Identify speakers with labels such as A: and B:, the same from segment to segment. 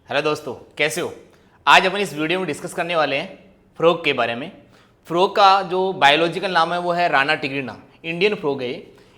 A: Hello दोस्तों, कैसे हो। आज अपन इस वीडियो में डिस्कस करने वाले हैं फ्रॉग के बारे में। फ्रॉग का जो बायोलॉजिकल नाम है वो है राना टिग्रिना, इंडियन फ्रॉग है।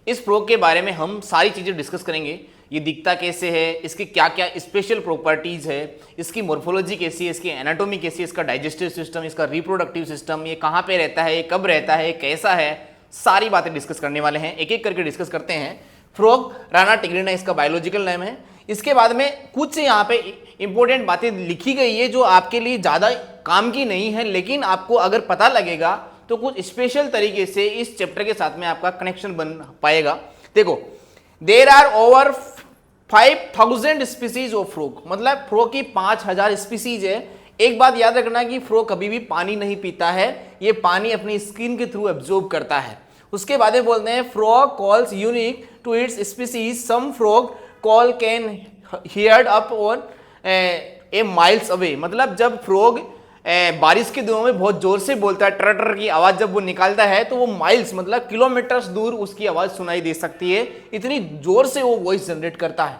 A: इस फ्रॉग के बारे में हम सारी चीज़ें डिस्कस करेंगे। ये दिखता कैसे है, इसकी क्या क्या स्पेशल प्रॉपर्टीज़ है, इसकी मॉर्फोलॉजी कैसी है, इसकी एनाटॉमी कैसी है, इसका डाइजेस्टिव सिस्टम, इसका रिप्रोडक्टिव सिस्टम, ये कहाँ पे रहता है, ये कब रहता है, कैसा है, सारी बातें डिस्कस करने वाले हैं। एक एक करके डिस्कस करते हैं। फ्रॉग राना टिग्रिना इसका बायोलॉजिकल नेम है। इसके बाद में कुछ यहाँ पे इंपॉर्टेंट बातें लिखी गई है जो आपके लिए ज़्यादा काम की नहीं है, लेकिन आपको अगर पता लगेगा तो कुछ स्पेशल तरीके से इस चैप्टर के साथ में आपका कनेक्शन बन पाएगा। देखो, there are over 5000 species of frog, मतलब फ्रॉग की 5000 स्पीसीज है। एक बात याद रखना कि फ्रॉग कभी भी पानी नहीं पीता है, ये पानी अपनी स्किन के थ्रू एब्जॉर्ब करता है। उसके बाद में बोलते हैं frog calls unique to its species, some frog call can heard up on a miles away, मतलब जब फ्रॉग बारिश के दिनों में बहुत जोर से बोलता है, टर टर की आवाज जब वो निकालता है तो वो माइल्स मतलब किलोमीटर्स दूर उसकी आवाज सुनाई दे सकती है, इतनी जोर से वो वॉइस जनरेट करता है।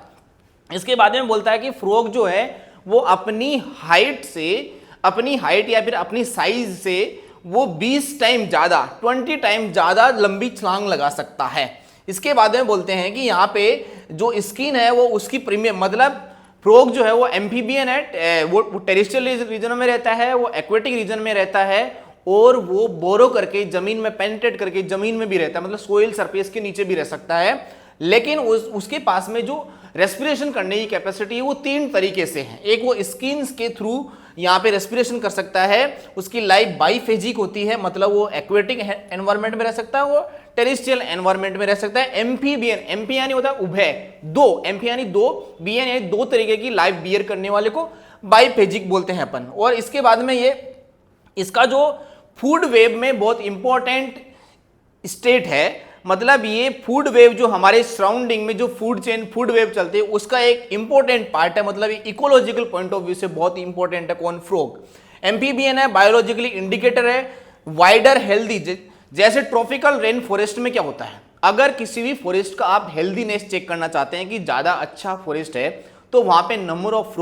A: इसके बाद में बोलता है कि फ्रॉग जो है वो अपनी हाइट या फिर अपनी साइज से वो 20 टाइम ज़्यादा 20 टाइम ज़्यादा लंबी छलांग लगा सकता है। इसके बाद में बोलते हैं कि यहाँ पे जो स्किन है वो उसकी प्रीमियम, मतलब फ्रॉग जो है वो एम्फीबियन है, वो टेरेस्ट्रियल रीजन में रहता है, वो एक्वेटिक रीजन में रहता है, और वो बोरो करके जमीन में पेनिट्रेट करके जमीन में भी रहता है, मतलब सोइल सरफेस के नीचे भी रह सकता है। लेकिन उसके पास में जो रेस्पिरेशन करने की कैपेसिटी है वो 3 तरीके से है। एक, वो स्किन के थ्रू यहाँ पे रेस्पिरेशन कर सकता है, उसकी लाइफ बाईफेजिक होती है, मतलब वो एक्वेटिक एनवायरनमेंट में रह सकता है, वो टेरेस्ट्रियल एनवायरनमेंट में रह सकता है। एम्फीबियन, एम्फी यानी होता है उभय, दो, एम्फी यानी दो, बियन यानी 2 तरीके की लाइफ बियर करने वाले को बाईफेजिक बोलते हैं अपन। और इसके बाद में ये इसका जो फूड वेब में बहुत इंपॉर्टेंट स्टेट है, मतलब ये फूड वेव जो हमारे सराउंडिंग में जो फूड चेन फूड वेव चलते हैं उसका एक इंपॉर्टेंट पार्ट है, मतलब इकोलॉजिकल पॉइंट ऑफ व्यू से बहुत इंपॉर्टेंट है। कौन? फ्रॉग। एम्फीबियन है, बायोलॉजिकली इंडिकेटर है, वाइडर हेल्दी, जैसे ट्रॉपिकल रेन फॉरेस्ट में क्या होता है, अगर किसी भी फॉरेस्ट का आप हेल्दीनेस चेक करना चाहते हैं कि ज्यादा अच्छा फॉरेस्ट है तो वहां पे नंबर ऑफ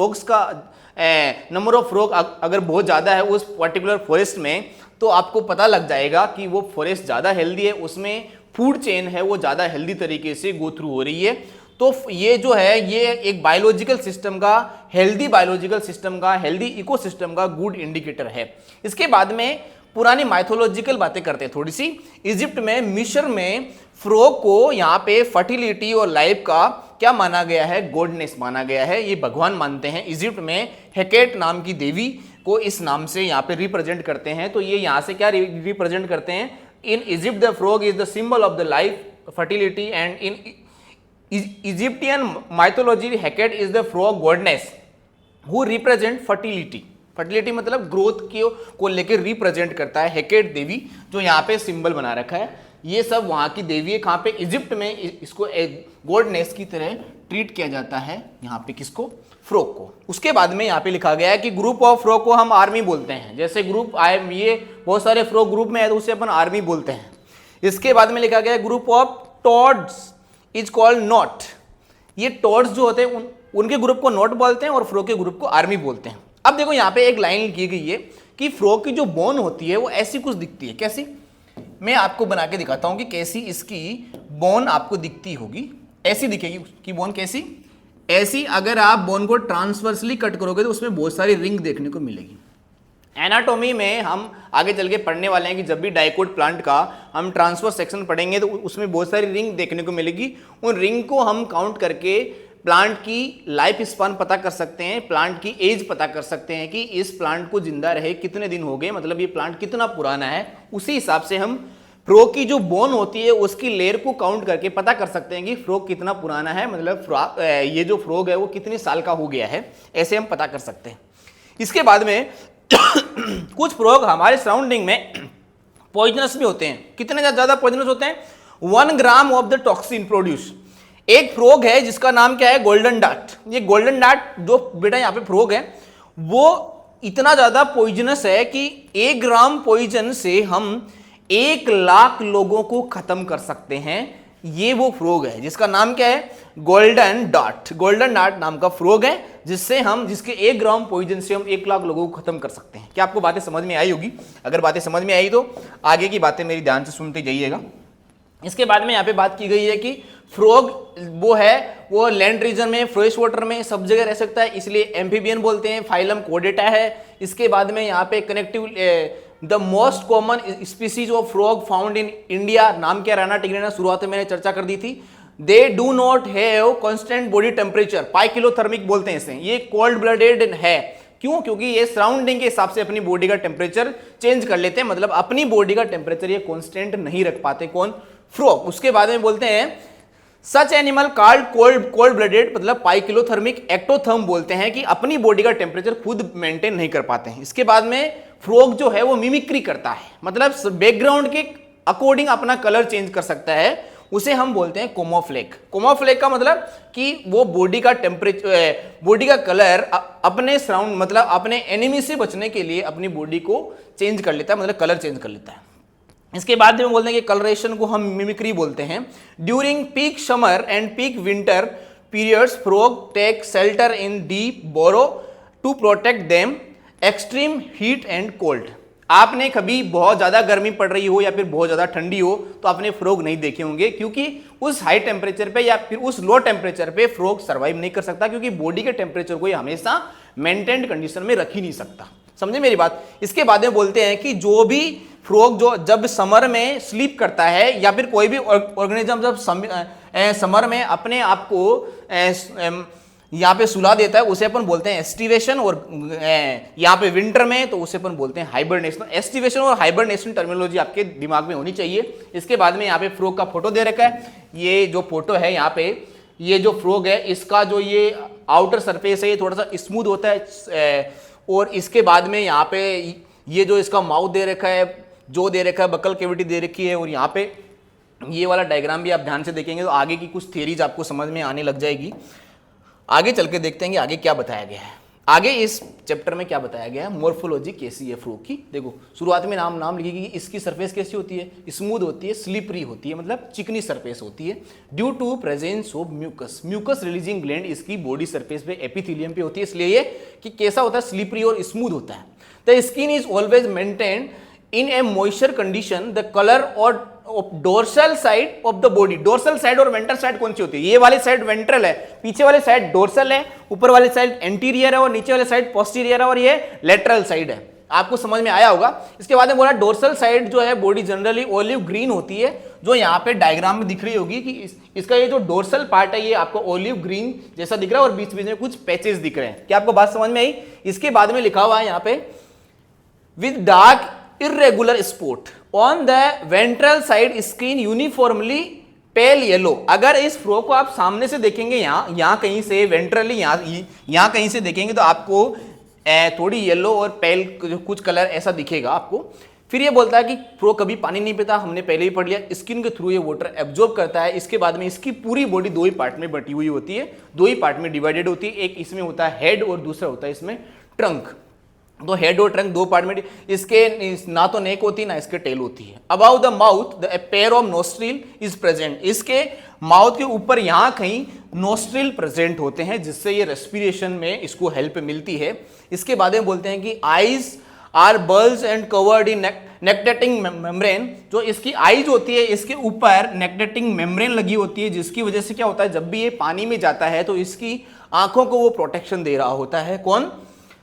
A: फ्रॉग अगर बहुत ज्यादा है उस पर्टिकुलर फॉरेस्ट में, तो आपको पता लग जाएगा कि वो फॉरेस्ट ज्यादा हेल्दी है, उसमें फूड चेन है वो ज्यादा हेल्दी तरीके से गो थ्रू हो रही है। तो ये जो है ये एक बायोलॉजिकल सिस्टम का, हेल्दी बायोलॉजिकल सिस्टम का, हेल्दी इकोसिस्टम का गुड इंडिकेटर है। इसके बाद में पुरानी माइथोलॉजिकल बातें करते हैं थोड़ी सी। इजिप्ट में, मिस्र में फ्रॉग को यहाँ पे फर्टिलिटी और लाइफ का क्या माना गया है? गॉडनेस माना गया है, ये भगवान मानते हैं। इजिप्ट में हेकेट नाम की देवी को इस नाम से यहाँ पे रिप्रेजेंट करते हैं। तो ये यहाँ से क्या रिप्रेजेंट करते हैं? In Egypt, the frog is the symbol of the life, fertility, and in Egyptian mythology, Hecate is the frog goddess who represent fertility. Fertility मतलब ग्रोथ को लेकर रिप्रेजेंट करता है हेकेट देवी, जो यहाँ पे सिंबल बना रखा है। ये सब वहाँ की देवी है। कहाँ पे? इजिप्ट में इसको एक गॉडनेस की तरह ट्रीट किया जाता है, यहाँ पे किसको? फ्रॉग को। उसके बाद में यहाँ पे लिखा गया है कि ग्रुप ऑफ फ्रॉग को हम आर्मी बोलते हैं। जैसे ग्रुप ये बहुत सारे फ्रॉग ग्रुप में है तो उसे अपन आर्मी बोलते हैं। इसके बाद में लिखा गया है group of toads is called not. ये टॉड्स जो होते हैं उनके ग्रुप को नॉट बोलते हैं और फ्रॉग के ग्रुप को आर्मी बोलते हैं। अब देखो यहाँ पे एक लाइन की गई है कि फ्रॉग की जो बोन होती है वो ऐसी कुछ दिखती है। कैसी? मैं आपको बना के दिखाता हूं कि कैसी इसकी बोन आपको दिखती होगी। ऐसी दिखेगी उसकी बोन। कैसी? ऐसी। अगर आप बोन को ट्रांसवर्सली कट करोगे तो उसमें बहुत सारी रिंग देखने को मिलेगी। एनाटॉमी में हम आगे चल के पढ़ने वाले हैं कि जब भी डाइकोट प्लांट का हम ट्रांसवर्स सेक्शन पढ़ेंगे तो उसमें बहुत सारी रिंग देखने को मिलेगी। उन रिंग को हम काउंट करके प्लांट की लाइफ स्पान पता कर सकते हैं, प्लांट की एज पता कर सकते हैं कि इस प्लांट को जिंदा रहे कितने दिन हो गए, मतलब ये प्लांट कितना पुराना है। उसी हिसाब से हम फ्रॉग की जो बोन होती है उसकी लेयर को काउंट करके पता कर सकते हैं कि फ्रॉग कितना पुराना है, मतलब ये जो फ्रॉग है वो कितने साल का हो गया है, ऐसे हम पता कर सकते हैं। इसके बाद में कुछ फ्रॉग हमारे सराउंडिंग में पॉइजनस भी होते हैं। कितने ज्यादा पॉइजनस होते हैं? 1 gram of the toxin produce. एक फ्रॉग है जिसका नाम क्या है? Golden dart. ये गोल्डन डार्ट जो बेटा यहाँ पे फ्रॉग है वो इतना ज्यादा पॉइजनस है कि 1 ग्राम पॉइजन से हम 1 लाख लोगों को खत्म कर सकते हैं। ये वो फ्रॉग है जिसका नाम क्या है, गोल्डन डॉट। गोल्डन डॉट नाम का फ्रॉग है जिसके 1 ग्राम पॉइजन से हम 1 लाख लोगों को खत्म कर सकते हैं। क्या आपको बातें समझ में आई होगी? अगर बातें समझ में आई तो आगे की बातें मेरी ध्यान से सुनते जाइएगा। इसके बाद में यहाँ पे बात की गई है कि फ्रॉग वो लैंड रीजन में, फ्रेश वाटर में सब जगह रह सकता है, इसलिए एम्फीबियन बोलते हैं। फाइलम कोडेटा है। इसके बाद में यहाँ पे connective the most common species of frog found in India, नाम क्या, राना टिग्रिना, शुरुआत में मैंने चर्चा कर दी थी। They do not have constant body temperature, poikilothermic बोलते हैं इसे, ये कोल्ड ब्लडेड है। क्यों? क्योंकि ये सराउंडिंग के हिसाब से अपनी बॉडी का टेम्परेचर चेंज कर लेते हैं, मतलब अपनी बॉडी का टेम्परेचर ये कांस्टेंट नहीं रख पाते। कौन? फ्रॉग। उसके बाद में बोलते हैं सच एनिमल कॉल्ड कोल्ड ब्लडेड, मतलब पाइकिलोथर्मिक, एक्टोथर्म बोलते हैं कि अपनी बॉडी का टेम्परेचर खुद मेंटेन नहीं कर पाते हैं। इसके बाद में फ्रॉग जो है वो मिमिक्री करता है, मतलब बैकग्राउंड के अकॉर्डिंग अपना कलर चेंज कर सकता है, उसे हम बोलते हैं कोमोफ्लेक। कोमोफ्लेक का मतलब कि वो बॉडी का टेम्परेचर, बॉडी का कलर अपने सराउंड, मतलब अपने एनिमी से बचने के लिए अपनी बॉडी को चेंज कर लेता है, मतलब कलर चेंज कर लेता है। इसके बाद में बोलते हैं कि कलरेशन को हम मिमिक्री बोलते हैं। During peak summer and peak winter periods frog take shelter in deep burrow to protect them extreme heat and cold. आपने कभी बहुत ज़्यादा गर्मी पड़ रही हो या फिर बहुत ज़्यादा ठंडी हो तो आपने फ्रॉग नहीं देखे होंगे, क्योंकि उस हाई टेम्परेचर पे या फिर उस लो टेम्परेचर पे फ्रॉग सर्वाइव नहीं कर सकता, क्योंकि बॉडी के टेम्परेचर को ये हमेशा मेंटेन्ड कंडीशन में रख ही नहीं सकता। समझे मेरी बात? इसके बाद में बोलते हैं कि जो भी फ्रॉग जो जब समर में स्लीप करता है या फिर कोई भी ऑर्गेनिज्म जब समर में अपने आप को यहाँ पे सुला देता है, उसे अपन बोलते हैं एस्टिवेशन, और यहाँ पे विंटर में तो उसे अपन बोलते हैं हाइबरनेशन। एस्टिवेशन और हाइबरनेशन टर्मिनोलॉजी आपके दिमाग में होनी चाहिए। इसके बाद में यहाँ पे फ्रॉग का फोटो दे रखा है। ये जो फोटो है यहाँ पे, ये जो फ्रॉग है इसका जो ये आउटर सरफेस है ये थोड़ा सा स्मूथ होता है, और इसके बाद में यहाँ पे ये जो इसका माउथ दे रखा है, जो दे रखा है, बकल कैविटी दे रखी है, और यहाँ पे ये वाला डायग्राम भी आप ध्यान से देखेंगे तो आगे की कुछ थियरीज आपको समझ में आने लग जाएगी। आगे चल के देखते हैं कि आगे क्या बताया गया है। आगे इस चैप्टर में क्या बताया गया है, मोर्फोलॉजी कैसी है फ्रॉग की। देखो शुरुआत में नाम लिखी कि इसकी सरफेस कैसी होती है, स्मूथ होती है, स्लिपरी होती है, मतलब चिकनी सरफेस होती है। Due to presence of mucus releasing gland इसकी बॉडी सरफेस पे, एपिथेलियम पे होती है, इसलिए ये कि कैसा होता है, स्लिपरी और स्मूथ होता है। The skin is always maintained in a moisture condition. The colour और dorsal side of the body, dorsal side और वेंट्रल साइड कौन सी होती है? ये वाली साइड वेंट्रल है, पीछे वाली साइड डोर्सल है, ऊपर वाली साइड एंटीरियर है और नीचे वाली साइड पोस्टीरियर है, और ये लेटरल साइड है। आपको समझ में आया होगा। इसके बाद में बोला डोर्सल साइड जो है बॉडी जनरली ऑलिव ग्रीन होती है, जो यहाँ पे डायग्राम में दिख रही होगी कि इसका ये जो डोर्सल पार्ट है ये आपको ऑलिव ग्रीन जैसा दिख रहा है और बीच बीच में कुछ पैचेस दिख रहे हैं। क्या आपको बात समझ में आई? इसके बाद में लिखा हुआ है यहाँ पे with dark irregular spot on the ventral side skin uniformly pale yellow। अगर इस फ्रॉग को आप सामने से देखेंगे, यहाँ कहीं से वेंट्रली, यहाँ कहीं से देखेंगे तो आपको थोड़ी येलो और पेल कुछ कलर ऐसा दिखेगा आपको। फिर ये बोलता है कि फ्रॉग कभी पानी नहीं पीता, हमने पहले ही पढ़ लिया, स्किन के थ्रू ये वाटर एब्जॉर्ब करता है। इसके बाद में इसकी पूरी बॉडी 2 ही पार्ट में बटी हुई होती है, 2 ही पार्ट में डिवाइडेड होती है। एक इसमें होता है हेड और दूसरा होता है इसमें ट्रंक। तो हेड और ट्रंक 2 पार्ट में, इसके ना तो नेक होती ना इसके टेल होती है। About the mouth the pair of nostril is present. इसके माउथ के ऊपर यहाँ कहीं नोस्ट्रिल प्रेजेंट होते हैं, जिससे ये रेस्पिरेशन में इसको हेल्प मिलती है। इसके बाद में बोलते हैं कि eyes are bulge and covered in nictitating membrane. जो इसकी आईज होती है इसके ऊपर नेक्टेटिंग मेम्ब्रेन लगी होती है, जिसकी वजह से क्या होता है, जब भी ये पानी में जाता है तो इसकी आंखों को वो प्रोटेक्शन दे रहा होता है। कौन?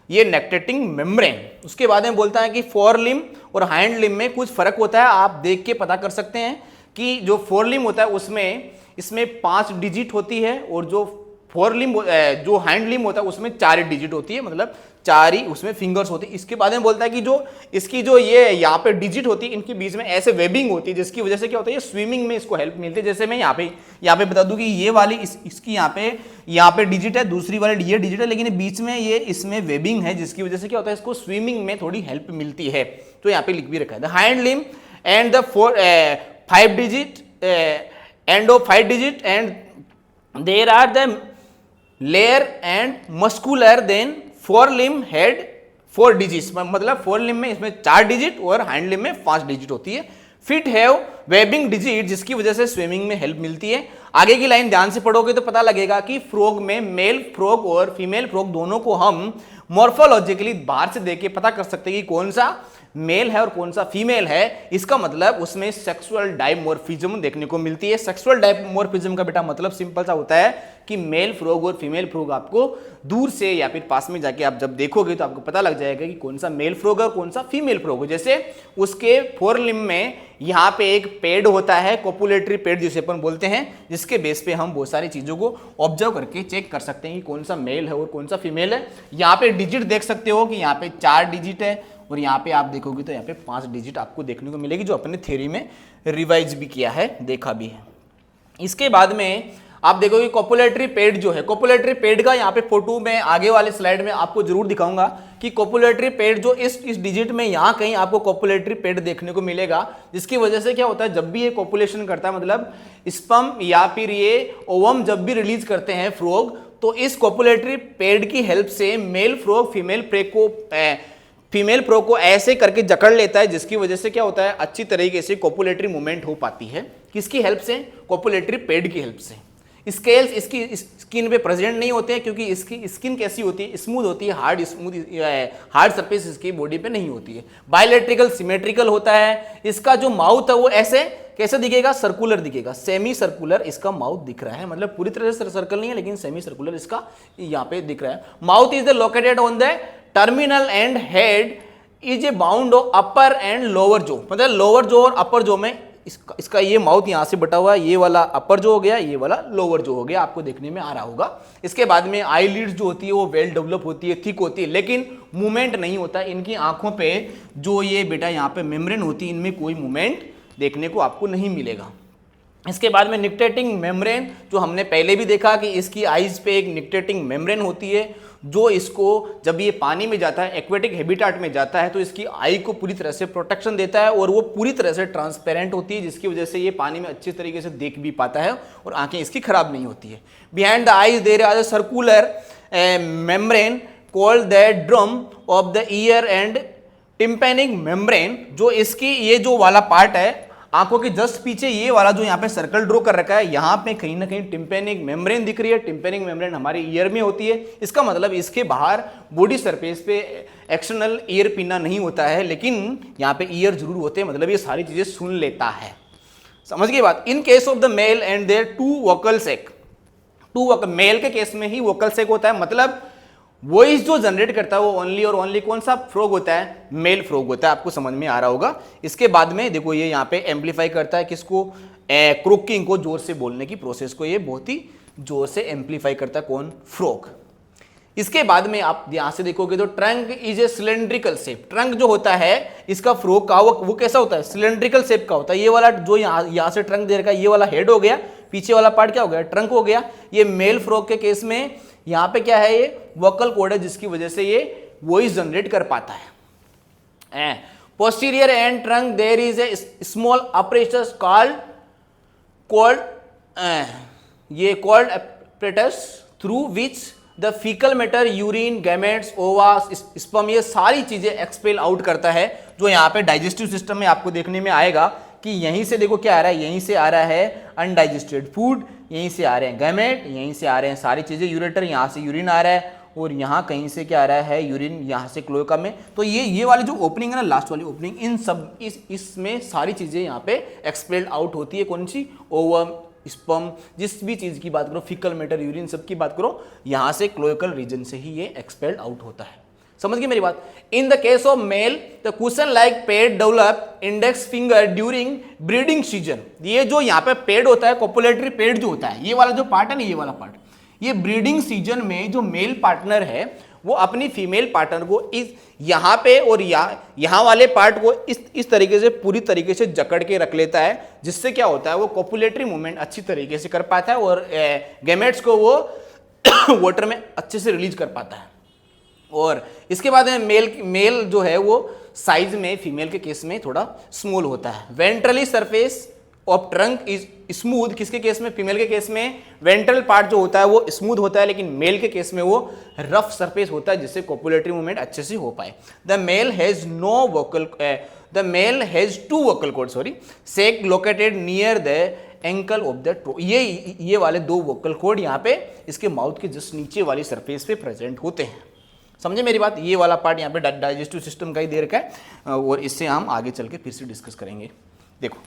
A: ये नेक्टेटिंग मेम्ब्रेन। उसके बाद में बोलता है कि फोर लिम और हाइंड लिम में कुछ फर्क होता है, आप देख के पता कर सकते हैं कि जो फोर लिम होता है उसमें इसमें 5 डिजिट होती है, और जो फोर लिम जो हाइंड लिम होता है उसमें 4 डिजिट होती है, मतलब 4 ही उसमें फिंगर्स होती है। इसके बाद में बोलता है कि जो इसकी जो ये यहाँ पे डिजिट होती है इनके बीच में ऐसे वेबिंग होती है, जिसकी वजह से क्या होता है, ये स्विमिंग में इसको हेल्प मिलती है। जैसे मैं यहाँ पे बता दूं कि ये वाली इसकी यहाँ पे डिजिट है, दूसरी वाली ये डिजिट है, लेकिन बीच में ये इसमें वेबिंग है, जिसकी वजह से क्या होता है, इसको स्विमिंग में थोड़ी हेल्प मिलती है। तो यहाँ पे लिख भी रखा है the hind limb and the 5 digit and of 5 digit and there are the layer and muscular then forelimb had 4 digit, मतलब फोर लिम में इसमें 4 डिजिट और हाइंड लिम में 5 डिजिट होती है। फिट हैव वेबिंग डिजिट, जिसकी वजह से स्विमिंग में हेल्प मिलती है। आगे की लाइन ध्यान से पढ़ोगे तो पता लगेगा कि फ्रॉग में मेल फ्रॉग और फीमेल फ्रॉग दोनों को हम मॉर्फोलॉजिकली बाहर से देख के पता कर सकते हैं कि कौन सा मेल है और कौन सा फीमेल है। इसका मतलब उसमें सेक्सुअल डायमॉर्फिज्म देखने को मिलती है। सेक्सुअल डायमॉर्फिज्म का बेटा मतलब सिंपल सा होता है कि मेल फ्रॉग और फीमेल फ्रॉग आपको दूर से या फिर पास में जाके आप जब देखोगे तो आपको पता लग जाएगा कि कौन सा मेल फ्रॉग है और कौन सा फीमेल फ्रॉग है। जैसे उसके फोर लिम्ब में यहाँ पे एक पेड होता है, कोपुलेटरी पेड जिसे अपन बोलते हैं, जिसके बेस पे हम बहुत सारी चीजों को ऑब्जर्व करके चेक कर सकते हैं कि कौन सा मेल है और कौन सा फीमेल है। यहाँ पे डिजिट देख सकते हो कि यहाँ पे 4 डिजिट है और यहाँ पे आप देखोगे तो यहाँ पे 5 डिजिट आपको देखने को मिलेगी, जो अपने थ्योरी में रिवाइज भी किया है, देखा भी है। इसके बाद में आप देखोगे कोपुलेटरी पेड जो है, कोपुलेटरी पेड का यहाँ पे फोटो में आगे वाले स्लाइड में आपको जरूर दिखाऊंगा कि कोपुलेटरी पेड जो इस डिजिट में यहाँ कहीं आपको कोपुलेटरी पेड देखने को मिलेगा, जिसकी वजह से क्या होता है जब भी ये कोपुलेशन करता है, मतलब स्पर्म या फिर ये ओवम जब भी रिलीज करते हैं फ्रॉग, तो इस कोपुलेटरी पेड की हेल्प से मेल फ्रॉग फीमेल फ्रॉग को ऐसे करके जकड़ लेता है, जिसकी वजह से क्या होता है अच्छी तरीके से कोपुलेटरी मूवमेंट हो पाती है। किसकी हेल्प से? कोपुलेटरी पेड की हेल्प से। स्केल्स इसकी स्किन पे प्रेजेंट नहीं होते हैं क्योंकि इसकी स्किन कैसी होती है, स्मूथ होती है, हार्ड सरफेस इसकी बॉडी पे नहीं होती है। बायलैट्रिकल सिमेट्रिकल होता है। इसका जो माउथ है वो ऐसे कैसे दिखेगा? सर्कुलर दिखेगा, सेमी सर्कुलर इसका माउथ दिख रहा है, मतलब पूरी तरह से सर्कल नहीं है लेकिन सेमी सर्कुलर इसका यहाँ पे दिख रहा है। Mouth is the located on the terminal and head is a bound of upper and lower जो, मतलब लोअर जो और अपर जो में इसका ये माउथ यहां से बटा हुआ है, ये वाला अपर जो हो गया, ये वाला लोअर जो हो गया, आपको देखने में आ रहा होगा। इसके बाद में आईलिड्स जो होती है वो वेल डेवलप होती है, थिक होती है, लेकिन मूवमेंट नहीं होता इनकी आंखों पे। जो ये बेटा यहाँ पे मेम्ब्रेन होती है, इनमें कोई मूवमेंट देखने को आपको नहीं मिलेगा। इसके बाद में निक्टेटिंग मेम्ब्रेन, जो हमने पहले भी देखा कि इसकी आईज पे एक निक्टेटिंग मेम्ब्रेन होती है, जो इसको जब ये पानी में जाता है, एक्वेटिक हैबिटेट में जाता है, तो इसकी आई को पूरी तरह से प्रोटेक्शन देता है और वो पूरी तरह से ट्रांसपेरेंट होती है, जिसकी वजह से ये पानी में अच्छी तरीके से देख भी पाता है और आंखें इसकी खराब नहीं होती है। Behind the eyes there are circular membrane called the drum of the ear and tympanic membrane, जो इसकी ये जो वाला पार्ट है आंखों के जस्ट पीछे, ये वाला जो यहाँ पे सर्कल ड्रॉ कर रखा है, यहाँ पे कहीं ना कहीं टिम्पैनिक मेम्ब्रेन दिख रही है। टिम्पैनिक मेम्ब्रेन हमारे ईयर में होती है। इसका मतलब इसके बाहर बॉडी सरफेस पे एक्सटर्नल ईयर पिना नहीं होता है, लेकिन यहाँ पे ईयर जरूर होते हैं, मतलब ये सारी चीजें सुन लेता है। समझ गए बात? In case of the male and there two vocal sac, male के केस में ही वोकल सैक होता है, मतलब वॉइस जो जनरेट करता है वो ओनली और ओनली कौन सा फ्रॉग होता है? मेल फ्रॉग होता है। आपको समझ में आ रहा होगा। इसके बाद में देखो ये यहाँ पे एम्पलीफाई करता है किसको? क्रोकिंग को, जोर से बोलने की प्रोसेस को ये बहुत ही जोर से एम्पलीफाई करता है। कौन? फ्रॉग। इसके बाद में आप यहां से देखोगे तो trunk is a cylindrical shape. Trunk जो होता है इसका फ्रॉग का वो कैसा होता है? सिलेंड्रिकल शेप का होता है। ये वाला जो यहाँ से ट्रंक दे रखा है, ये वाला हेड हो गया, पीछे वाला पार्ट क्या हो गया? ट्रंक हो गया। ये मेल फ्रॉग के केस में यहाँ पे क्या है? ये वोकल कॉर्ड है, जिसकी वजह से ये वॉइस जनरेट कर पाता है। Posterior end trunk there is a small apparatus called apparatus through which the faecal matter, urine, gametes, ova, sperm, ये सारी चीजें एक्सपेल आउट करता है। जो यहाँ पे डाइजेस्टिव सिस्टम में आपको देखने में आएगा कि यहीं से देखो क्या आ रहा है, यहीं से आ रहा है अनडाइजेस्टेड फूड, यहीं से आ रहे हैं गैमेट, यहीं से आ रहे हैं सारी चीजें, यूरेटर, यहाँ से यूरिन आ रहा है और यहाँ कहीं से क्या आ रहा है? यूरिन, यहाँ से क्लोएका में। तो ये वाली जो ओपनिंग है ना, लास्ट वाली ओपनिंग, इन सब इसमें सारी चीजें यहाँ पे एक्सपेल्ड आउट होती है। कौन सी? ओवम, स्पर्म, जिस भी चीज की बात करो, फीकल मैटर, यूरिन, सब की बात करो, यहाँ से क्लोएकल रीजन से ही ये एक्सपेल्ड आउट होता है। समझ गए मेरी बात? In the case of male the cushion like paid develop index finger during breeding season. ये जो यहाँ पे पेड होता है, कोपुलेटरी पेड जो होता है, ये वाला जो पार्ट है ना, ये वाला पार्ट, ये ब्रीडिंग सीजन में जो मेल पार्टनर है वो अपनी फीमेल पार्टनर को इस यहाँ पे और यहाँ वाले पार्ट को इस तरीके से पूरी तरीके से जकड़ के रख लेता है, जिससे क्या होता है? वो कोपुलेटरी मूवमेंट अच्छी तरीके से कर पाता है और गैमेट्स को वो वाटर में अच्छे से रिलीज कर पाता है। और इसके बाद मेल जो है वो साइज में फीमेल के केस में थोड़ा स्मॉल होता है। Ventrally surface of trunk is smooth. किसके केस में? फीमेल के केस में वेंट्रल पार्ट जो होता है वो स्मूथ होता है, लेकिन मेल के केस में वो रफ सरफेस होता है, जिससे कोपुलेटरी मूवमेंट अच्छे से हो पाए। The male has no vocal the male has 2 vocal cord sac located near the ankle of the toe. ये वाले 2 वोकल कॉर्ड यहाँ पे इसके माउथ के जस्ट नीचे वाली सरफेस पे प्रेजेंट होते हैं। समझे मेरी बात? ये वाला पार्ट यहाँ पे डाइजेस्टिव सिस्टम का ही दे रखा है और इससे हम आगे चल के फिर से डिस्कस करेंगे। देखो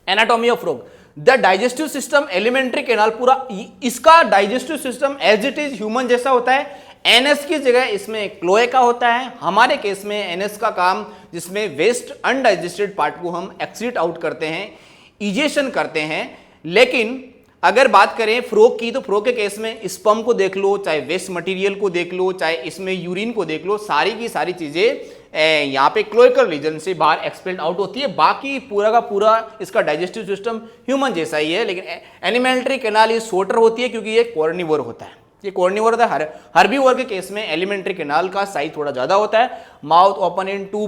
A: anatomy of frog, the digestive system alimentary canal पूरा इसका digestive system as it is human जैसा होता है। एनएस की जगह इसमें क्लोएका होता है। हमारे केस में एनएस का काम जिसमें वेस्ट अनडाइजेस्टेड पार्ट को हम एक्सीट आउट करते हैं, इजेशन करते हैं। लेकिन अगर बात करें फ्रोग की, तो फ्रोग के केस में स्पर्म को देख लो, चाहे वेस्ट मटेरियल को देख लो, चाहे इसमें यूरिन को देख लो, सारी की सारी चीजें यहाँ पे क्लोइकल रीजन से बाहर एक्सपेल्ड आउट होती है। बाकी पूरा का पूरा इसका डाइजेस्टिव सिस्टम ह्यूमन जैसा ही है, लेकिन एलिमेंट्री कैनाल ये शॉर्टर होती है क्योंकि ये कॉर्निवोर होता है। ये कॉर्निवोर होता है। हर्बीवोर के केस में एलिमेंट्री कैनाल का साइज थोड़ा ज्यादा होता है। Mouth open into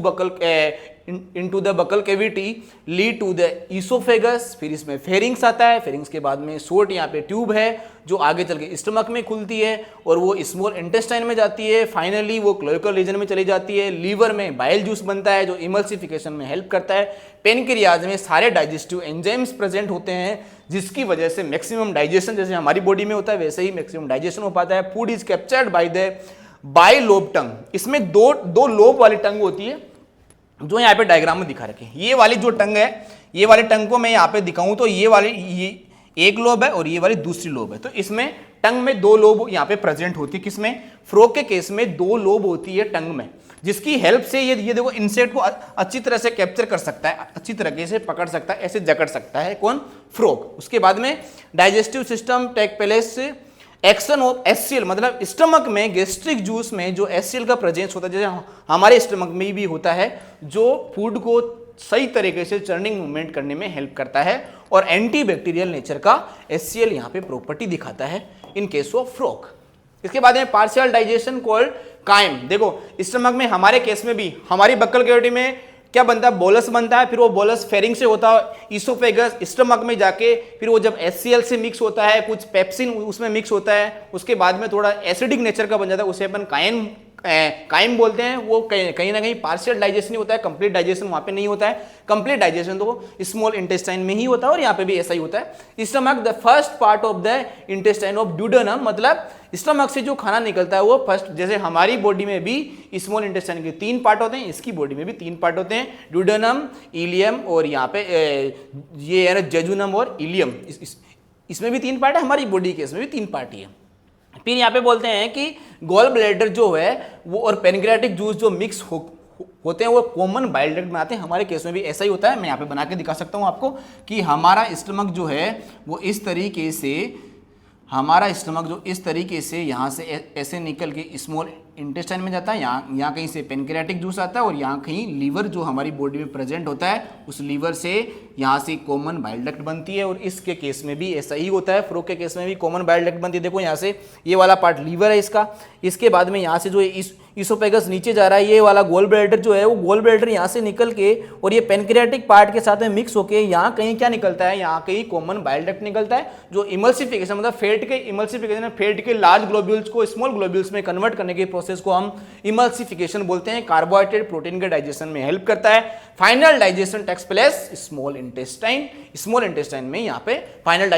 A: the buccal cavity lead to the oesophagus. फिर इसमें फेरिंग्स आता है। फेरिंग्स के बाद में शॉर्ट यहाँ पे ट्यूब है जो आगे चल के स्टमक में खुलती है और वो स्मॉल इंटेस्टाइन में जाती है। फाइनली वो क्लोइकल रीजन में चली जाती है। लीवर में बाइल जूस बनता है जो इमल्सिफिकेशन में हेल्प करता है। पेनक्रियाज में सारे डाइजेस्टिव एंजाइम्स प्रेजेंट होते हैं जिसकी वजह से मैक्सिमम डाइजेशन, जैसे हमारी बॉडी में होता है वैसे ही मैक्सिमम डाइजेशन हो पाता है। Food is captured by the bilobe tongue. इसमें दो लोब वाली टंग होती है जो यहाँ पे डायग्राम में दिखा रखे। ये वाली जो टंग है, ये वाली टंग को मैं यहाँ पे दिखाऊं तो ये वाली ये एक लोब है और ये वाली दूसरी लोब है। तो इसमें टंग में 2 लोब यहाँ पे प्रेजेंट होती है। किसमें? फ्रॉग के केस में 2 लोब होती है टंग में, जिसकी हेल्प से ये देखो इंसेक्ट को अच्छी तरह से कैप्चर कर सकता है, अच्छी तरीके से पकड़ सकता है, ऐसे जकड़ सकता है। कौन? फ्रॉग। उसके बाद में digestive system take place action of HCl, मतलब स्टमक में गैस्ट्रिक जूस में जो एससीएल का प्रेजेंस होता है, जैसे हमारे स्टमक में भी होता है, जो फूड को सही तरीके से चर्निंग मूवमेंट करने में हेल्प करता है और एंटीबैक्टीरियल नेचर का एससीएल यहाँ पे प्रॉपर्टी दिखाता है इन केस ऑफ फ्रॉग। इसके बाद में पार्शियल डाइजेशन कॉल्ड काइम। देखो स्टमक में हमारे केस में भी हमारी बक्कल कैविटी में क्या बनता है? बोलस बनता है। फिर वो बोलस फेरिंग से होता है ईसोफेगस, स्टमक में जाके फिर वो जब एचसीएल से मिक्स होता है, कुछ पेप्सिन उसमें मिक्स होता है, उसके बाद में थोड़ा एसिडिक नेचर का बन जाता है, उसे अपन काइम बोलते हैं। वो कहीं ना कहीं पार्शियल डाइजेशन ही होता है, कंप्लीट डाइजेशन वहां पे नहीं होता है। कंप्लीट डाइजेशन तो स्मॉल इंटेस्टाइन में ही होता है और यहाँ पे भी ऐसा ही होता है। Stomach the first part of the intestine of duodenum, मतलब स्टमक से जो खाना निकलता है वो फर्स्ट, जैसे हमारी बॉडी में भी स्मॉल इंटेस्टाइन के 3 पार्ट होते हैं, इसकी बॉडी में भी 3 पार्ट होते हैं, ड्यूडेनम, इलियम और यहाँ पे ये है जेजुनम और इलियम। इसमें भी 3 पार्ट है, हमारी बॉडी के इसमें भी 3 पार्ट ही है। फिर यहाँ पे बोलते हैं कि गॉल ब्लैडर जो है वो और पेनक्रियाटिक जूस जो मिक्स होते हैं वो कॉमन बाइल डक्ट में आते हैं। हमारे केस में भी ऐसा ही होता है। मैं यहाँ पे बना के दिखा सकता हूँ आपको कि हमारा स्टमक जो है वो इस तरीके से, हमारा स्टमक जो इस तरीके से यहाँ से ऐसे निकल के स्मॉल इंटेस्टाइन में जाता है, यहाँ कहीं से पेनक्रियाटिक जूस आता है और यहाँ कहीं लीवर जो हमारी बॉडी में प्रेजेंट होता है उस लीवर से यहाँ से कॉमन बाइल डक्ट बनती है और इसके केस में भी ऐसा ही होता है। फ्रॉग के केस में भी कॉमन बाइल डक्ट बनती है। देखो यहाँ से ये वाला पार्ट लीवर है इसका, इसके बाद में यहाँ से जो ईसोफेगस नीचे जा रहा है, ये वाला गोल ब्लैडर जो है वो गोल ब्लैडर यहाँ से निकल के और ये पेनक्रियाटिक पार्ट के साथ में मिक्स होके यहाँ कहीं क्या निकलता है, यहाँ कहीं कॉमन बाइल डक्ट निकलता है जो इमल्सिफिकेशन, मतलब फैट के इमल्सिफिकेशन, फैट के लार्ज ग्लोब्यूल्स को स्मॉल ग्लोब्यूल्स में कन्वर्ट करने के प्रोसेस को हम इमल्सिफिकेशन बोलते हैं। कार्बोहाइड्रेट प्रोटीन के डाइजेशन में हेल्प करता है। Final digestion takes place small intestine. Small intestine में यहाँ पे final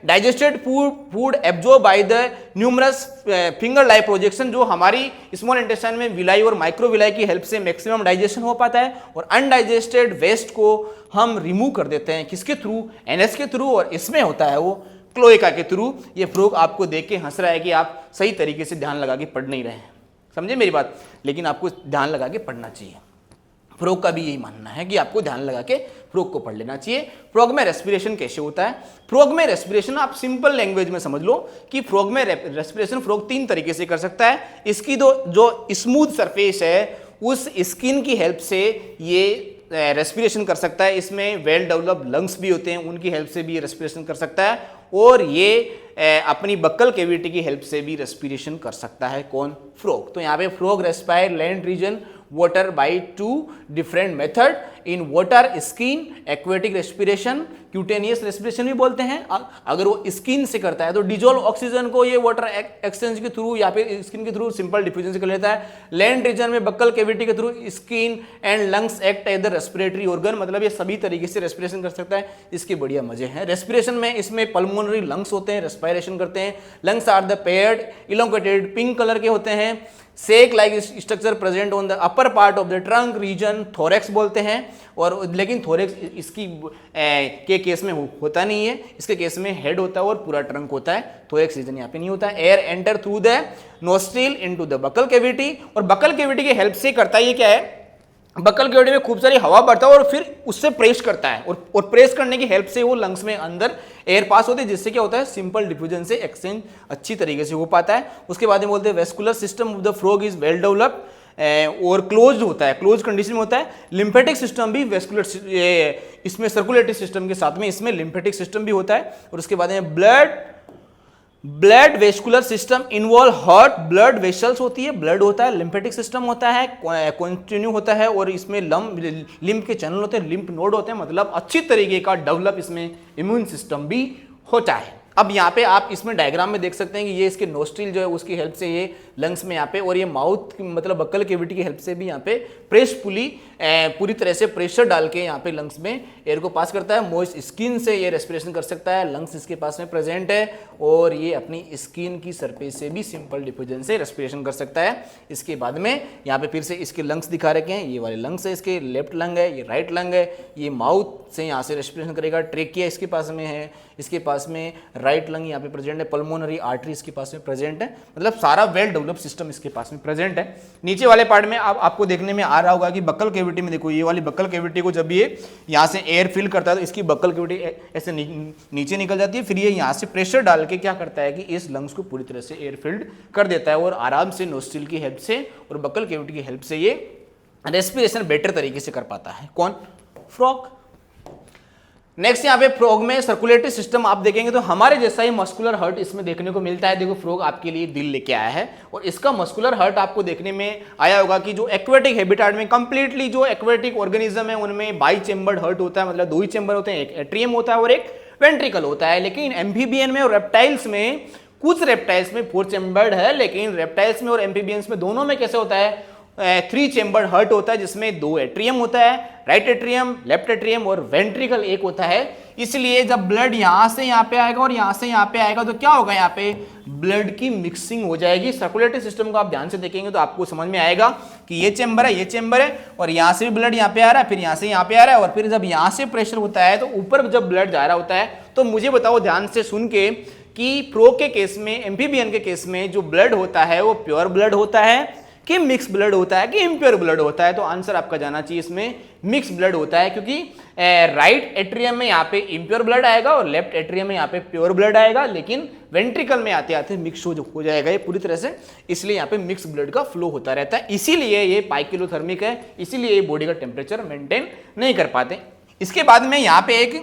A: digested food absorb by the numerous finger like projection, जो हमारी स्मॉल इंटेस्टाइन में विलाई और माइक्रोविलाई की हेल्प से मैक्सिमम डाइजेशन हो पाता है और अनडाइजेस्टेड वेस्ट को हम रिमूव कर देते हैं। किसके थ्रू? एनएस के थ्रू, और इसमें होता है वो क्लोएका के थ्रू। ये फ्रॉग आपको देख के हंस रहा है कि आप सही तरीके से ध्यान लगा के पढ़ नहीं रहे हैं, समझे मेरी बात? लेकिन आपको ध्यान लगा के पढ़ना चाहिए। फ्रॉग का भी यही मानना है कि आपको ध्यान लगा के फ्रॉग को पढ़ लेना चाहिए। फ्रॉग में रेस्पिरेशन कैसे होता है? फ्रॉग में रेस्पिरेशन आप सिंपल लैंग्वेज में समझ लो कि फ्रॉग में रेस्पिरेशन फ्रॉग 3 तरीके से कर सकता है। इसकी जो स्मूथ सरफेस है उस स्किन की हेल्प से ये रेस्पिरेशन कर सकता है। इसमें वेल डेवलप्ड लंग्स भी होते हैं, उनकी हेल्प से भी रेस्पिरेशन कर सकता है और ये अपनी बक्कल कैविटी की हेल्प से भी रेस्पिरेशन कर सकता है। कौन? फ्रॉग। तो यहाँ पे frog respire land region water by 2 different method in water, skin, aquatic respiration, cutaneous respiration भी बोलते हैं। अगर वो स्किन से करता है तो डिजोल्व ऑक्सीजन को ये वाटर एक्सचेंज के थ्रू या फिर स्किन के थ्रू सिंपल डिफ्यूजन से कर लेता है। लैंड रीजन में बक्कल कैविटी के through skin and lungs act as the respiratory organ, मतलब ये सभी तरीके से रेस्पिरेशन कर सकता है। इसके बढ़िया मजे हैं। रेस्पिरेशन में इसमें पल्मोनरी लंग्स होते हैं, रेस्पिरेशन करते हैं। Lungs are the paired elongated pink colour के होते हैं। Sac like structure present on the upper part of the trunk region, thorax बोलते हैं। और लेकिन थोरेक्स इसकी के केस में होता नहीं है, इसके केस में हेड होता है और पूरा ट्रंक होता है। थोरेक्स रीजन यहाँ पे नहीं होता है। Air enter through the nostril into the buccal cavity, और बकल कैविटी की हेल्प से करता है। ये क्या है, बकल कैविटी में खूब सारी हवा भरता है और फिर उससे प्रेस करता है, और प्रेस करने की हेल्प से वो लंग्स में अंदर एयर पास होते हैं, जिससे क्या होता है सिंपल डिफ्यूजन से एक्सचेंज अच्छी तरीके से हो पाता है। उसके बाद में बोलते हैं vascular system of the frog is well developed और क्लोज्ड होता है, क्लोज कंडीशन में होता है। लिम्फेटिक सिस्टम भी वेस्कुलर, इसमें सर्कुलेटरी सिस्टम के साथ में इसमें लिम्फेटिक सिस्टम भी होता है। और उसके बाद में blood vascular system involve heart blood vessels होती है, ब्लड होता है, लिम्फेटिक सिस्टम होता है, कंटिन्यू होता है, और इसमें लिम्फ के चैनल होते हैं, लिम्फ नोड होते हैं, मतलब अच्छी तरीके का डेवलप इसमें इम्यून सिस्टम भी होता है। अब यहाँ पे आप इसमें डायग्राम में देख सकते हैं कि ये इसके नोस्ट्रिल जो है उसकी हेल्प से ये लंग्स में यहाँ पे, और ये माउथ मतलब बक्कल कैविटी की हेल्प से भी यहाँ पे पूरी तरह से प्रेशर डाल के यहाँ पे लंग्स में एयर को पास करता है। मॉइस्ट स्किन से ये रेस्पिरेशन कर सकता है। लंग्स इसके पास में प्रेजेंट है और ये अपनी स्किन की सरफेस से भी सिंपल डिफ्यूजन से रेस्पिरेशन कर सकता है। इसके बाद में यहाँ पे फिर से इसके लंग्स दिखा रखे हैं, ये वाले लंग्स है, इसके लेफ्ट लंग है, ये राइट लंग है। ये माउथ से यहाँ से रेस्पिरेशन करेगा। ट्रेकिया इसके पास में है, इसके पास में राइट लंग यहाँ पे प्रेजेंट है। पल्मोनरी आर्टरी इसके पास में प्रेजेंट है, मतलब सारा वेल डेवलप सिस्टम इसके पास में प्रेजेंट है। नीचे वाले पार्ट में आपको देखने में आ रहा होगा कि बक्कल कैविटी में देखो, ये वाली बक्कल कैविटी को जब ये यहाँ से एयर फिल करता है तो इसकी बक्कल कैविटी ऐसे नीचे निकल जाती है। फिर ये यहाँ से प्रेशर डाल के क्या करता है कि इस लंग्स को पूरी तरह से एयर फिल्ड कर देता है, और आराम से नोस्ट्रिल की हेल्प से और बक्कल कैविटी की हेल्प से ये रेस्पिरेशन बेटर तरीके से कर पाता है। कौन? फ्रॉग। नेक्स्ट यहाँ पे फ्रॉग में सर्कुलेटरी सिस्टम आप देखेंगे तो हमारे जैसा ही मस्कुलर हर्ट इसमें देखने को मिलता है। देखो फ्रॉग आपके लिए दिल लेके आया है, और इसका मस्कुलर हर्ट आपको देखने में आया होगा कि जो एक्वेटिक हैबिटेट में कंप्लीटली जो एक्वेटिक ऑर्गेनिज्म है उनमें बाई चेम्बर्ड हर्ट होता है, मतलब दो ही चेम्बर होते हैं, एक एट्रियम होता है और एक वेंट्रिकल होता है। लेकिन एम्फीबियन में और रेप्टाइल्स में, कुछ रेप्टाइल्स में 4 चेम्बर्ड है, लेकिन रेप्टाइल्स में और एम्फीबियंस में दोनों में कैसे होता है 3 चेम्बर्ड हर्ट होता है, जिसमें 2 एट्रियम होता है, राइट एट्रियम, लेफ्ट एट्रियम और वेंट्रिकल एक होता है। इसलिए जब ब्लड यहां से यहां पे आएगा और यहां से यहां पे आएगा तो क्या होगा, यहाँ पे ब्लड की मिक्सिंग हो जाएगी। सर्कुलेटरी सिस्टम को आप ध्यान से देखेंगे तो आपको समझ में आएगा कि ये चेम्बर है, ये चेम्बर है, और यहां से भी ब्लड यहाँ पे आ रहा है, फिर यहां से यहाँ पे आ रहा है, और फिर जब यहां से प्रेशर होता है तो ऊपर जब ब्लड जा रहा होता है। तो मुझे बताओ ध्यान से सुन के कि फ्रॉग के केस में, एम्फीबियन के केस में जो ब्लड होता है वो प्योर ब्लड होता है कि मिक्स ब्लड होता है कि इम्प्योर ब्लड होता है? तो आंसर आपका जाना चाहिए इसमें मिक्स ब्लड होता है, क्योंकि राइट एट्रियम में यहाँ पे इम्प्योर ब्लड आएगा और लेफ्ट एट्रियम में यहाँ पे प्योर ब्लड आएगा, लेकिन वेंट्रिकल में आते आते मिक्स हो जाएगा ये पूरी तरह से। इसलिए यहाँ पे मिक्स ब्लड का फ्लो होता रहता है, इसीलिए ये पाइकिलोथर्मिक है, इसीलिए ये बॉडी का टेम्परेचर मेंटेन नहीं कर पाते। इसके बाद में यहाँ पे एक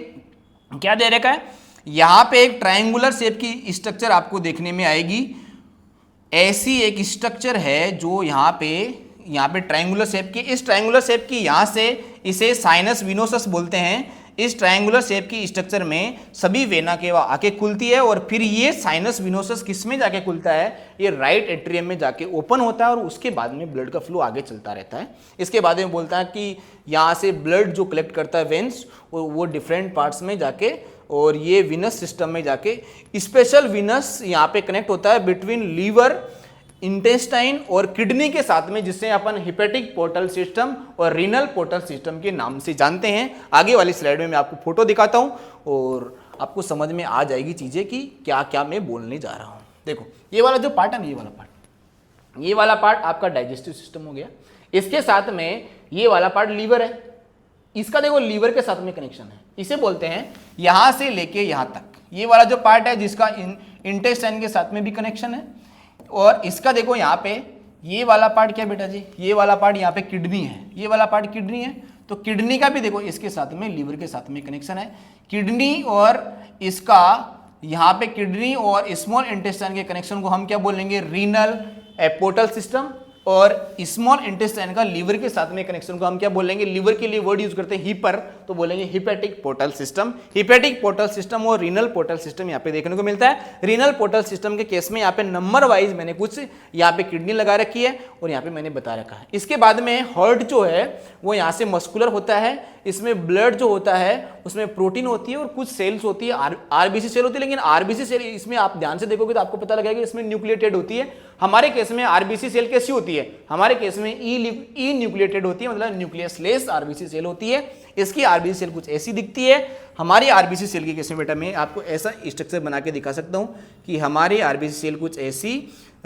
A: क्या दे रखा है, यहाँ पे एक ट्राइंगुलर शेप की स्ट्रक्चर आपको देखने में आएगी। ऐसी एक स्ट्रक्चर है जो यहाँ पे ट्रायंगुलर शेप की, इस ट्रायंगुलर शेप की यहाँ से इसे साइनस विनोसस बोलते हैं। इस ट्रायंगुलर शेप की स्ट्रक्चर में सभी वेना के आके खुलती है, और फिर ये साइनस विनोसस किस में जाके खुलता है, ये राइट एट्रियम में जाके ओपन होता है, और उसके बाद में ब्लड का फ्लो आगे चलता रहता है। इसके बाद में बोलता है कि यहाँ से ब्लड जो कलेक्ट करता है वेन्स, वो डिफरेंट पार्ट्स में जाके, और ये विनस सिस्टम में जाके स्पेशल विनस यहाँ पे कनेक्ट होता है बिटवीन लीवर, इंटेस्टाइन और किडनी के साथ में, जिससे अपन हिपेटिक पोर्टल सिस्टम और रीनल पोर्टल सिस्टम के नाम से जानते हैं। आगे वाली स्लाइड में मैं आपको फोटो दिखाता हूँ और आपको समझ में आ जाएगी चीजें कि क्या क्या मैं बोलने जा रहा हूँ। देखो ये वाला जो पार्ट है ना, ये वाला पार्ट आपका डाइजेस्टिव सिस्टम हो गया। इसके साथ में ये वाला पार्ट लीवर है, इसका देखो लीवर के साथ में कनेक्शन है, इसे बोलते हैं यहां से लेके यहां तक। ये वाला जो पार्ट है जिसका इंटेस्टाइन के साथ में भी कनेक्शन है, और इसका देखो यहाँ पे ये वाला पार्ट क्या बेटा जी, ये वाला पार्ट यहाँ पे किडनी है, ये वाला पार्ट किडनी है। तो किडनी का भी देखो इसके साथ में लीवर के साथ में कनेक्शन है। किडनी और इसका यहाँ पे किडनी और स्मॉल इंटेस्टाइन के कनेक्शन को हम क्या बोलेंगे, रीनल पोर्टल सिस्टम, और स्मॉल इंटेस्टाइन का लीवर के साथ में कनेक्शन को हम क्या बोलेंगे, लीवर के लिए वर्ड यूज करते हैं हीपर, तो बोलेंगे hepatic portal system. Hepatic portal system और रीनल पोर्टल सिस्टम यहाँ पे देखने को मिलता है। रीनल पोर्टल सिस्टम के केस में यहाँ पे नंबर वाइज मैंने कुछ यहाँ पे किडनी लगा रखी है और यहाँ पे मैंने बता रखा है। इसके बाद में हार्ट जो है वो यहाँ से मस्कुलर होता है, इसमें ब्लड जो होता है उसमें प्रोटीन होती है और कुछ सेल्स होती है, आरबीसी सेल होती है, लेकिन आरबीसी सेल इसमें आप ध्यान से देखोगे तो आपको पता लगेगा कि इसमें न्यूक्लिएटेड होती है। हमारे केस में आरबीसी सेल कैसी होती है, हमारे केस में ई न्यूक्लिएटेड होती है, मतलब न्यूक्लियसलेस आरबीसी सेल होती है। इसकी आरबीसी सेल कुछ ऐसी दिखती है। हमारी आरबीसी सेल के केस में बेटा मैं आपको ऐसा स्ट्रक्चर बना के दिखा सकता हूँ कि हमारी आरबीसी सेल कुछ ऐसी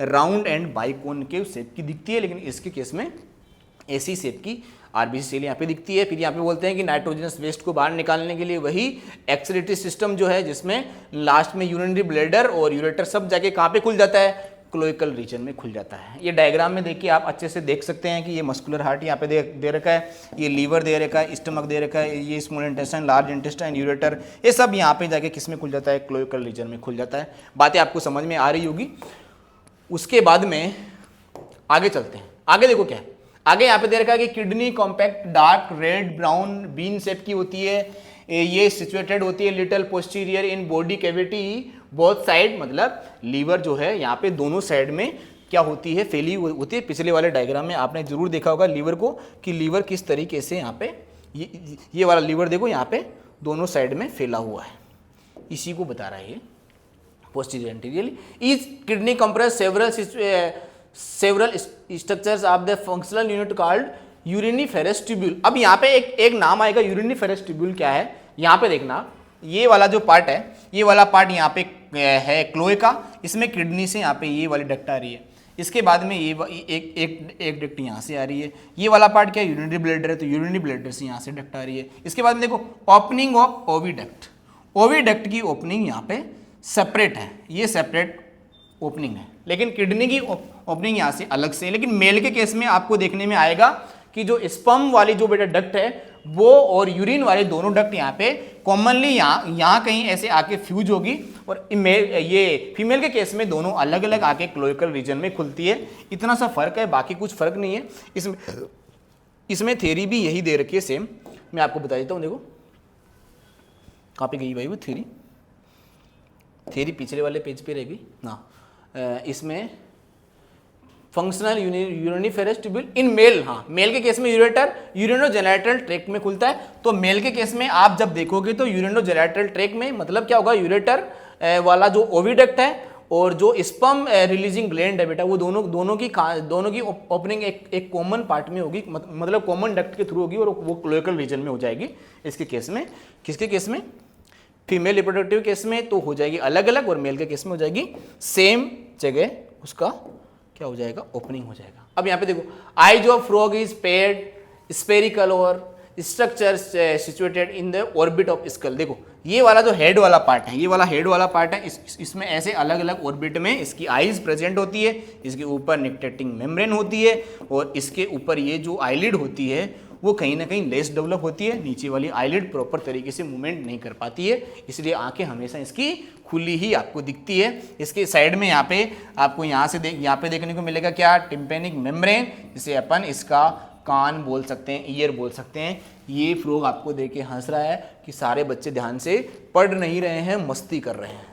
A: राउंड एंड बाइकॉनकेव शेप की दिखती है, लेकिन इसके केस में ऐसी शेप की आरबीसी सेल यहाँ पे दिखती है। फिर यहाँ पे बोलते हैं कि नाइट्रोजनस वेस्ट को बाहर निकालने के लिए वही एक्सक्रीटरी सिस्टम जो है, जिसमें लास्ट में यूरिनरी ब्लैडर और यूरेटर सब जाके कहाँ पे खुल जाता है, क्लोइकल रीजन में खुल जाता है। ये डायग्राम में देखिए आप अच्छे से देख सकते हैं कि ये मस्कुलर हार्ट यहाँ पे दे रखा है, ये लीवर दे रखा है, स्टमक दे रखा है, ये small intestine, large intestine, ureter, ये सब यहाँ पे जाके किस में खुल जाता है, क्लोइकल रीजन में खुल जाता है। बातें आपको समझ में आ रही होगी। उसके बाद में आगे चलते हैं। आगे देखो क्या है, आगे यहाँ पे दे रखा है कि kidney compact dark red brown bean shape की होती है, ये सिचुएटेड होती है little posterior in body cavity both side, मतलब लीवर जो है यहाँ पे दोनों साइड में क्या होती है, फैली होती है। पिछले वाले डायग्राम में आपने जरूर देखा होगा लीवर को कि लीवर किस तरीके से यहाँ पे ये वाला लीवर देखो यहाँ पे दोनों साइड में फैला हुआ है, इसी को बता रहा है ये पोस्टीरियर एंटीरियर। इस kidney compress several structures of the functional unit called uriniferous tubule. अब यहाँ पे एक नाम आएगा, यूरिनिफेरस ट्यूब्यूल क्या है, यहाँ पे देखना ये वाला जो पार्ट है, ये वाला पार्ट यहाँ पे है क्लोएका, इसमें किडनी से यहाँ पे ये वाली डक्ट आ रही है, इसके बाद में ये एक डक्ट यहाँ से आ रही है, ये वाला पार्ट क्या है, यूरिनरी ब्लैडर है, तो यूरिनरी ब्लैडर से यहाँ से डक्ट आ रही है। इसके बाद में देखो ओपनिंग ऑफ ओविडक्ट, ओविडक्ट की ओपनिंग यहाँ पे सेपरेट है, ये सेपरेट ओपनिंग है, लेकिन किडनी की ओपनिंग यहाँ से अलग से है। लेकिन मेल के केस में आपको देखने में आएगा कि जो स्पर्म वाली जो बेटा डक्ट है वो और यूरिन वाले दोनों डक्ट यहाँ पे कॉमनली यहाँ कहीं ऐसे आके फ्यूज होगी, और ये फीमेल के केस में दोनों अलग अलग आके क्लोइकल रीजन में खुलती है। इतना सा फर्क है, बाकी कुछ फर्क नहीं है। इसमें थ्योरी भी यही दे रखी है सेम, मैं आपको बता देता हूँ। देखो कहाँ पे गई भाई वो थ्योरी पिछले वाले पेज पे रहेगी ना। इसमें functional uriniferous tubule in male, हाँ मेल के केस में यूरेटर यूरिनोजेनिटल ट्रैक्ट में खुलता है, तो मेल के केस में आप जब देखोगे तो यूरिनोजेनिटल ट्रैक्ट में मतलब क्या होगा, यूरेटर वाला जो ओविडक्ट है और जो स्पर्म रिलीजिंग ग्लैंड है बेटा, वो दोनों की ओपनिंग एक कॉमन पार्ट में होगी, मतलब कॉमन डक्ट के थ्रू होगी और वो क्लोइकल रीजन में हो जाएगी। इसके केस में, किसके केस में, फीमेल रिप्रोडक्टिव केस में तो हो जाएगी अलग अलग, और मेल के केस में हो जाएगी सेम जगह, उसका क्या हो जाएगा, ओपनिंग हो जाएगा। अब यहाँ पे देखो eyes of frog is paired spherical और structure situated in the orbit of skull. देखो ये वाला जो हेड वाला पार्ट है, ये वाला हेड वाला पार्ट है, इसमें ऐसे अलग अलग ऑर्बिट में इसकी आईज प्रेजेंट होती है, इसके ऊपर निक्टेटिंग मेम्ब्रेन होती है, और इसके ऊपर ये जो आईलिड होती है वो कहीं ना कहीं लेस डेवलप होती है, नीचे वाली आईलिड प्रॉपर तरीके से मूवमेंट नहीं कर पाती है, इसलिए आंखें हमेशा इसकी खुली ही आपको दिखती है। इसके साइड में यहाँ पे आपको यहाँ पे देखने को मिलेगा क्या, टिम्पेनिक मेम्ब्रेन, जिसे अपन इसका कान बोल सकते हैं, ईयर बोल सकते हैं। ये फ्रॉग आपको देख के हंस रहा है कि सारे बच्चे ध्यान से पढ़ नहीं रहे हैं, मस्ती कर रहे हैं।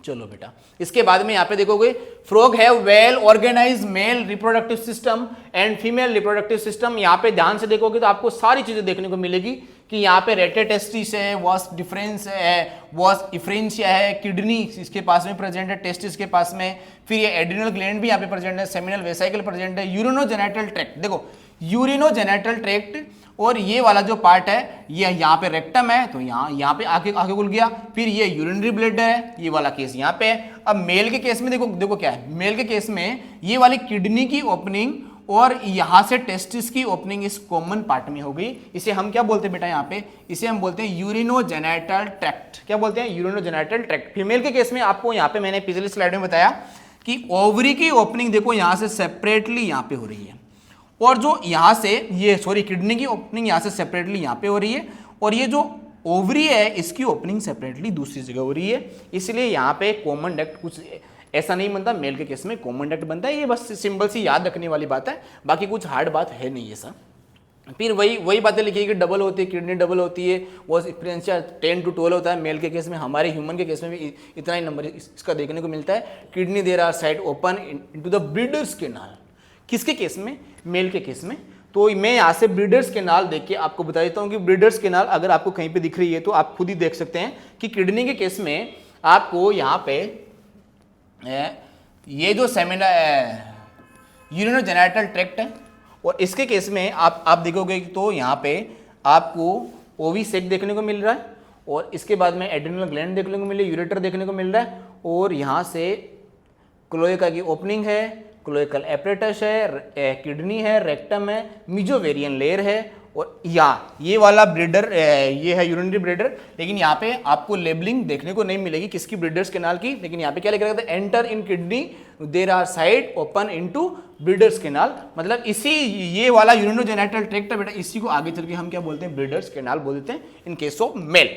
A: चलो बेटा, इसके बाद में यहाँ पे देखोगे frog have well organised male reproductive system and female reproductive system. यहाँ पे ध्यान से देखोगे तो आपको सारी चीजें देखने को मिलेगी कि यहाँ पे रेटेटेस्टिस है, वॉस डिफरेंस है, वॉस इफ्रेंशिया है, किडनी इसके पास में प्रेजेंट है, टेस्टिस के पास में, फिर ये एड्रिनल ग्लैंड भी यहाँ पे प्रेजेंट है, सेमिनल वेसाइकल प्रेजेंट है, यूरिनोजेनिटल ट्रैक्ट। देखो यूरिनोजेनिटल ट्रैक्ट और ये वाला जो पार्ट है ये यहाँ पे रेक्टम है, तो यहाँ पे आगे खुल गया, फिर ये यूरिनरी ब्लैडर है, ये वाला केस यहाँ पे है। अब मेल के केस में देखो क्या है, मेल के केस में ये वाली किडनी की ओपनिंग और यहाँ से टेस्टिस की ओपनिंग इस कॉमन पार्ट में हो गई। इसे हम क्या बोलते हैं बेटा, यहाँ पे इसे हम बोलते हैं यूरिनोजेनिटल ट्रैक्ट। क्या बोलते हैं, यूरिनोजेनिटल ट्रैक्ट। फीमेल के केस में आपको यहाँ पे मैंने पिछली स्लाइड में बताया कि ओवरी की ओपनिंग देखो यहाँ से सेपरेटली यहाँ पे हो रही है, और जो यहाँ से ये किडनी की ओपनिंग यहाँ से सेपरेटली यहाँ पे हो रही है, और ये जो ओवरी है इसकी ओपनिंग सेपरेटली दूसरी जगह हो रही है। इसलिए यहाँ पे कॉमन डक्ट कुछ ऐसा नहीं बनता, मेल के केस में कॉमन डक्ट बनता है। ये बस सिंपल सी याद रखने वाली बात है, बाकी कुछ हार्ड बात है नहीं ऐसा। फिर वही बातें लिखी है कि डबल होती है, किडनी डबल होती है, वो एक्सपीरियंशियल 10 to 12 होता है मेल के केस में। हमारे ह्यूमन के केस में भी इतना ही नंबर इसका देखने को मिलता है। Kidney there are side open into the breeders canal, किसके केस में? मेल के केस में। तो मैं यहाँ से ब्रीडर्स कैनाल देख के आपको बता देता हूँ कि ब्रीडर्स कैनाल अगर आपको कहीं पे दिख रही है तो आप खुद ही देख सकते हैं कि किडनी के केस में आपको यहाँ पे ये जो यूरिनोजेनिटल ट्रैक्ट है, और इसके केस में आप देखोगे तो यहाँ पे आपको ओवी सेक देखने को मिल रहा है, और इसके बाद में एड्रिनल ग्लैंड देखने को मिल रहा है, यूरेटर देखने को मिल रहा है, और यहाँ से क्लोएका की ओपनिंग है, क्लोएकल एपरेटस है, किडनी है, रेक्टम है, मिजोवेरियन लेयर है, और ये वाला ब्रीडर ये है यूरिनरी ब्रीडर। लेकिन यहाँ पे आपको लेबलिंग देखने को नहीं मिलेगी किसकी, ब्रीडर्स कैनाल की। लेकिन यहाँ पे क्या लिखा रहता है? Enter in kidney there are side open into breeders canal. मतलब इसी ये वाला यूरिनोजेनिटल ट्रैक्ट है बेटा, इसी को आगे चल के हम क्या बोलते हैं? ब्रीडर्स कैनाल बोल देते हैं इन केस ऑफ मेल।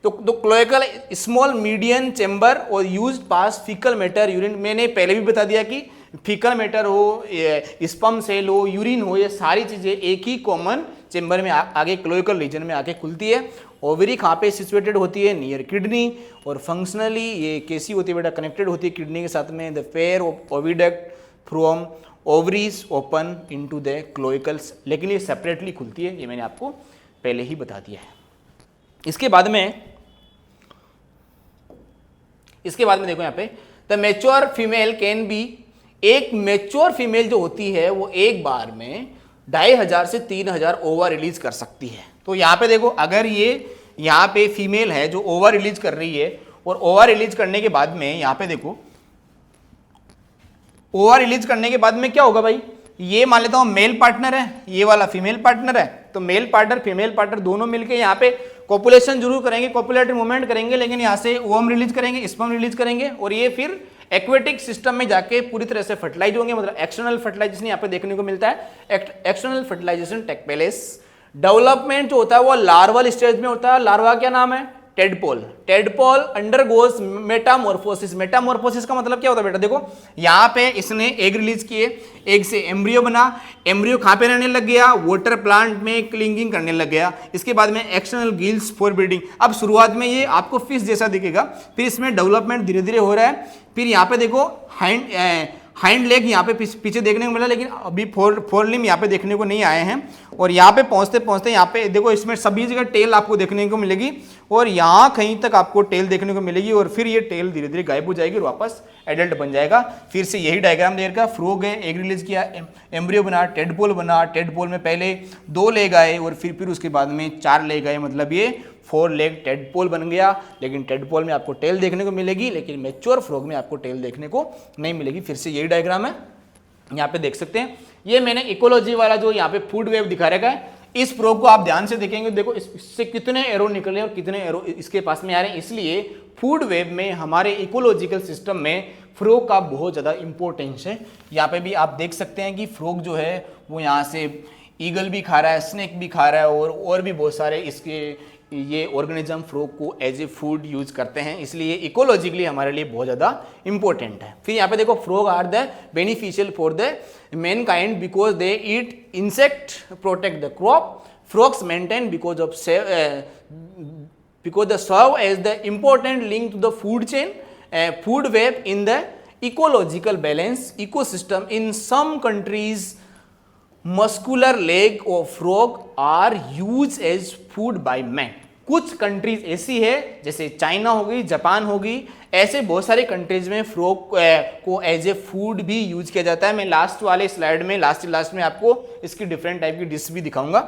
A: तो क्लोएकल स्मॉल मीडियन चेंबर और यूज पास फीकल मैटर यूरिन। मैंने पहले भी बता दिया कि फीकल मैटर हो, स्पर्म सेल हो, यूरिन हो, ये सारी चीजें एक ही कॉमन चेंबर में आगे क्लोएकल रीजन में आके खुलती है। ओवरी कहाँ पे सिचुएटेड होती है? Near kidney. और फंक्शनली ये कैसी होती है बेटा? कनेक्टेड होती है किडनी के साथ में। The pair of oviduct from ovaries open into the cloacals, लेकिन ये सेपरेटली खुलती है, ये मैंने आपको पहले ही बता दिया है। इसके बाद में देखो यहाँ पे the mature female can be, एक मैच्योर फीमेल जो होती है वो एक बार में 2500 से 3000 ओवर रिलीज कर सकती है। तो यहाँ पे देखो, अगर ये यहाँ पे फीमेल है जो ओवर रिलीज कर रही है, और ओवर रिलीज करने के बाद में यहाँ पे देखो, ओवर रिलीज करने के बाद में क्या होगा भाई? ये मान लेता हूं मेल पार्टनर है, ये वाला फीमेल पार्टनर है, तो मेल पार्टनर फीमेल पार्टनर दोनों मिलके यहाँ पे कॉपुलेशन जरूर करेंगे, कॉपुलेटरी मूवमेंट करेंगे, लेकिन यहाँ से ओवम रिलीज करेंगे, स्पर्म रिलीज करेंगे, और ये फिर एक्वेटिक सिस्टम में जाके पूरी तरह से फर्टिलाइज होंगे। मतलब एक्सटर्नल फर्टिलाइजेशन यहाँ पे देखने को मिलता है। External fertilisation take place. Development जो होता है वो लार्वल स्टेज में होता है। लार्वा क्या नाम है? Tadpole. Tadpole undergoes Metamorphosis. Metamorphosis का मतलब क्या होता है बेटा? देखो यहाँ पे इसने एग रिलीज किए, एग से एम्ब्रियो बना, एम्ब्रियो कहाँ पे रहने लग गया? वाटर प्लांट में क्लिंगिंग करने लग गया। इसके बाद में एक्सटर्नल गिल्स फॉर ब्रीडिंग। अब शुरुआत में ये आपको फिश जैसा दिखेगा, फिर इसमें डेवलपमेंट धीरे धीरे हो रहा है। फिर यहाँ पे देखो हाइंड लेग यहाँ पे पीछे देखने को मिला, लेकिन अभी फोर लिम्ब यहाँ पे देखने को नहीं आए हैं। और यहाँ पे पहुँचते पहुँचते यहाँ पे देखो, इसमें सभी जगह टेल आपको देखने को मिलेगी, और यहाँ कहीं तक आपको टेल देखने को मिलेगी, और फिर ये टेल धीरे धीरे गायब हो जाएगी और वापस एडल्ट बन जाएगा। फिर से यही डायग्राम देर का, फ्रॉग है, एग रिलीज किया, एम्ब्रियो बना, टेडपोल बना, टेडपोल में पहले 2 लेग आए और फिर उसके बाद में 4 लेग आए, मतलब ये 4 लेग टेडपोल बन गया। लेकिन टेडपोल में आपको टेल देखने को मिलेगी, लेकिन मैच्योर फ्रॉग में आपको टेल देखने को नहीं मिलेगी। फिर से यही डायग्राम है, यहाँ पे देख सकते हैं। ये मैंने इकोलॉजी वाला जो यहाँ पे फूड वेव दिखा रखा है, इस फ्रॉग को आप ध्यान से देखेंगे, देखो इससे कितने एरो निकले और कितने एरो इसके पास में आ रहे हैं। इसलिए फूड वेब में हमारे इकोलॉजिकल सिस्टम में फ्रॉग का बहुत ज़्यादा इंपॉर्टेंस है। यहाँ पे भी आप देख सकते हैं कि फ्रॉग जो है वो यहाँ से ईगल भी खा रहा है, स्नेक भी खा रहा है, और भी बहुत सारे इसके ये ऑर्गेनिज्म फ्रॉग को एज ए फूड यूज करते हैं। इसलिए इकोलॉजिकली हमारे लिए बहुत ज़्यादा इंपॉर्टेंट है। फिर यहाँ पे देखो, frog are the beneficial for the mankind because they eat insect, protect the crop, frogs maintain because of the serve as the important link to the food chain, food web in the ecological balance ecosystem. In some countries muscular leg of frog are used as food by man. कुछ countries ऐसी है जैसे China हो गई, Japan होगी, ऐसे बहुत सारे कंट्रीज में फ्रॉग को एज ए फूड भी यूज किया जाता है। मैं लास्ट वाले स्लाइड में लास्ट में आपको इसकी डिफरेंट टाइप की डिश भी दिखाऊंगा,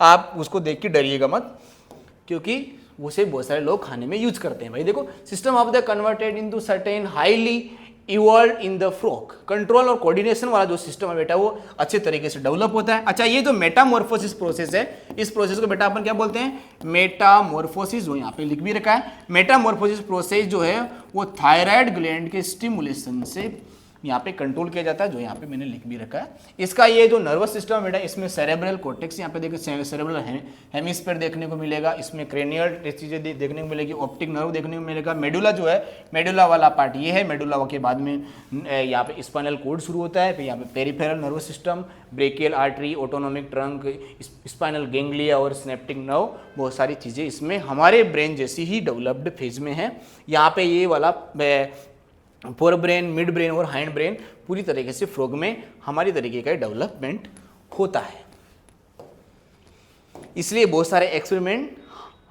A: आप उसको देख के डरिएगा मत, क्योंकि उसे बहुत सारे लोग खाने में यूज करते हैं। भाई देखो, system of the converted into certain highly evolve in the frog. Control और कोऑर्डिनेशन वाला जो सिस्टम है बेटा वो अच्छे तरीके से डेवलप होता है। अच्छा, ये जो मेटामॉर्फोसिस प्रोसेस है, इस प्रोसेस को बेटा अपन क्या बोलते हैं? मेटामॉर्फोसिस। जो यहाँ पे लिख भी रखा है, मेटामॉर्फोसिस प्रोसेस जो है वो थायराइड ग्लैंड के स्टिमुलेशन से यहाँ पे कंट्रोल किया जाता है, जो यहाँ पे मैंने लिख भी रखा है। इसका ये जो नर्वस सिस्टम बेटा, इसमें सेरेब्रल कॉर्टेक्स यहाँ पे देखिए सेरेब्रल हेमिस्फीयर देखने को मिलेगा, इसमें क्रेनियल चीजें देखने को मिलेगी, ऑप्टिक नर्व देखने को मिलेगा। मेडुला जो है, मेडुला वाला पार्ट ये है, मेडुला के बाद में यहाँ पे स्पाइनल कोड शुरू होता है, फिर यहाँ पे peripheral nervous system, brachial artery, autonomic trunk, spinal ganglia और सिनेप्टिक नर्व, बहुत सारी चीज़ें इसमें हमारे ब्रेन जैसी ही डेवलप्ड फेज में है। यहाँ पे ये वाला फोर ब्रेन, मिड ब्रेन और हाइंड ब्रेन पूरी तरीके से फ्रॉग में हमारी तरीके का डेवलपमेंट होता है। इसलिए बहुत सारे एक्सपेरिमेंट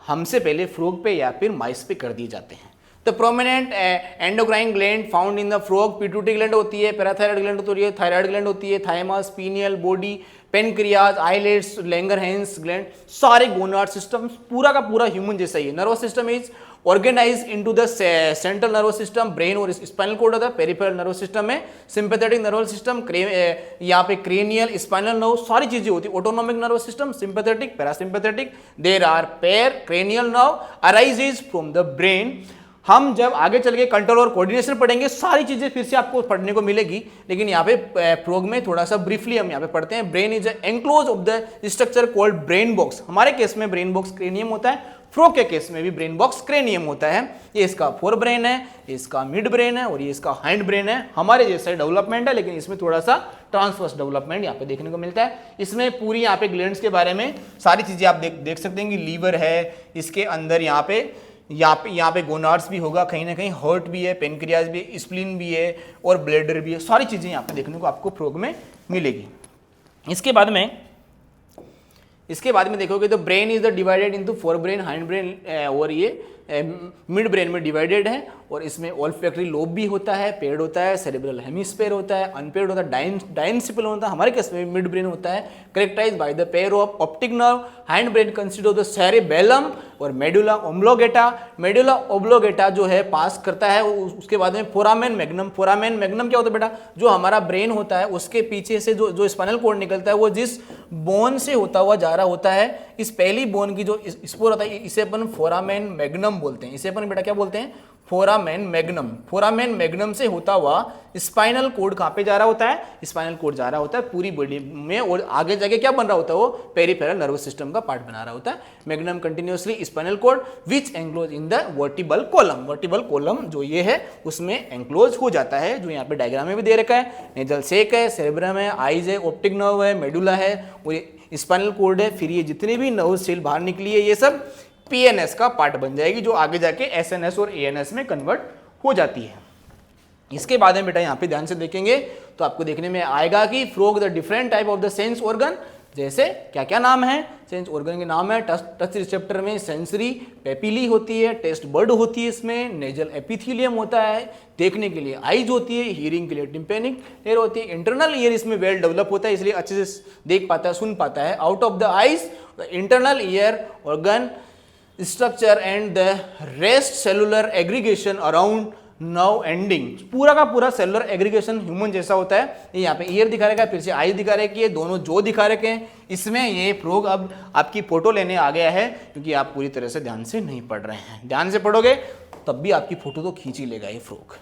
A: हमसे पहले फ्रॉग पे या फिर माइस पे कर दिए जाते हैं। The prominent endocrine gland found in the frog, pituitary gland होती है, पैराथायराइड ग्लैंड होती है, थायराइड ग्लैंड होती है, thymus, pineal, body, pancreas, islets, Langerhans gland, सारे गोनाड सिस्टम पूरा का पूरा ह्यूमन जैसा ही है। Nervous system is organise into the central nervous system, brain और स्पाइनल कोड होता है। पेरिफेरल नर्वस सिस्टम में सिंपैथेटिक नर्वस सिस्टम, यहाँ पे क्रेनियल, स्पाइनल नर्व, सारी चीजें होती है। Autonomic nervous system, sympathetic, parasympathetic, there are pair cranial nerve arises from the brain. हम जब आगे चल के कंट्रोल और कोऑर्डिनेशन पढ़ेंगे, सारी चीजें फिर से आपको पढ़ने को मिलेगी, लेकिन यहाँ पे फ्रॉग में थोड़ा सा ब्रीफली हम यहाँ पे पढ़ते हैं। Brain is enclose of the structure called brain box. हमारे केस में ब्रेन बॉक्स क्रेनियम होता है, फ्रॉग के केस में भी ब्रेन बॉक्स क्रेनियम होता है। ये इसका फोर ब्रेन है, ये इसका मिड ब्रेन है और ये इसका हाइंड ब्रेन है। हमारे जैसा डेवलपमेंट है, लेकिन इसमें थोड़ा सा ट्रांसवर्स डेवलपमेंट यहाँ पे देखने को मिलता है। इसमें पूरी यहाँ पे ग्लैंड्स के बारे में सारी चीजें आप देख सकते हैं कि लीवर है, इसके अंदर यहाँ पे गोनाड्स भी होगा, कहीं ना कहीं हार्ट भी है, पेनक्रियाज भी है, स्प्लीन भी है और ब्लैडर भी है। सारी चीजें यहाँ पे देखने को आपको फ्रॉग में मिलेगी। इसके बाद में देखोगे तो brain is the divided into fore brain, hind brain और ये मिड ब्रेन में डिवाइडेड है। और इसमें ऑल्फैक्टरी लोब भी होता है, पेयर्ड होता है, सेरेब्रल हेमिस्फीयर होता है, अनपेयर्ड होता है, डायनसिपल होता है। हमारे केस में मिड ब्रेन होता है, characterised by the pair of optic nerve. Hind brain consist of the cerebellum और मेडुला ओब्लोगेटा। मेडुला ओब्लोगेटा जो है पास करता है, उसके बाद में फोरामेन मैग्नम। फोरामेन मैग्नम क्या होता है बेटा? जो हमारा ब्रेन होता है उसके पीछे से जो स्पाइनल कॉर्ड निकलता है, वो जिस बोन से होता हुआ जा रहा होता है, इस पहली बोन की जो स्पोर होता है, इसे अपन फोरामेन मैग्नम बोलते हैं। इसे अपन बेटा क्या बोलते हैं? Foramen magnum. फोरामेन मैग्नम से होता हुआ स्पाइनल कोड कहाँ पे जा रहा होता है? स्पाइनल कोड जा रहा होता है पूरी बॉडी में, और आगे जाके क्या बन रहा होता है? वो पेरिफेरल नर्वस सिस्टम का पार्ट बना रहा होता है। Magnum continuously spinal code which enclose in the vertebral column. Vertebral column जो ये है उसमें एंक्लोज हो जाता है, जो यहाँ पे डायग्राम में भी दे रखा है। नेजल सेक है, सेरेब्रम है, आइज है, ऑप्टिक नर्व है, मेडुला है और स्पाइनल कोड है। फिर ये जितने भी नर्व सेल बाहर निकली है, ये सब पीएनएस का पार्ट बन जाएगी, जो आगे जाके एसएनएस और एएनएस में कन्वर्ट हो जाती है। इसके बाद में बेटा यहाँ पे ध्यान से देखेंगे तो आपको देखने में आएगा कि frog the different type of the sense organ, जैसे क्या क्या नाम है सेंस ऑर्गन के नाम है। टच रिसेप्टर में सेंसरी पेपिली होती है, टेस्ट बर्ड होती है, इसमें नेजल एपिथेलियम होता है, देखने के लिए आइज होती है, हियरिंग के लिए टिम्पेनिक ईयर होती है। इंटरनल ईयर इसमें वेल डेवलप होता है, इसलिए अच्छे से देख पाता है, सुन पाता है। Out of the eyes the internal ear organ structure and the rest cellular aggregation around nerve ending. पूरा का पूरा सेलुलर एग्रीगेशन ह्यूमन जैसा होता है। ये यहाँ पे ईयर दिखा रखा है, फिर से आई दिखा रहे कि ये दोनों जो दिखा रखे हैं, इसमें ये फ्रॉग अब आपकी फोटो लेने आ गया है, क्योंकि आप पूरी तरह से ध्यान से नहीं पढ़ रहे हैं। ध्यान से पढ़ोगे तब भी आपकी फोटो तो खींच ही लेगा ये फ्रॉग।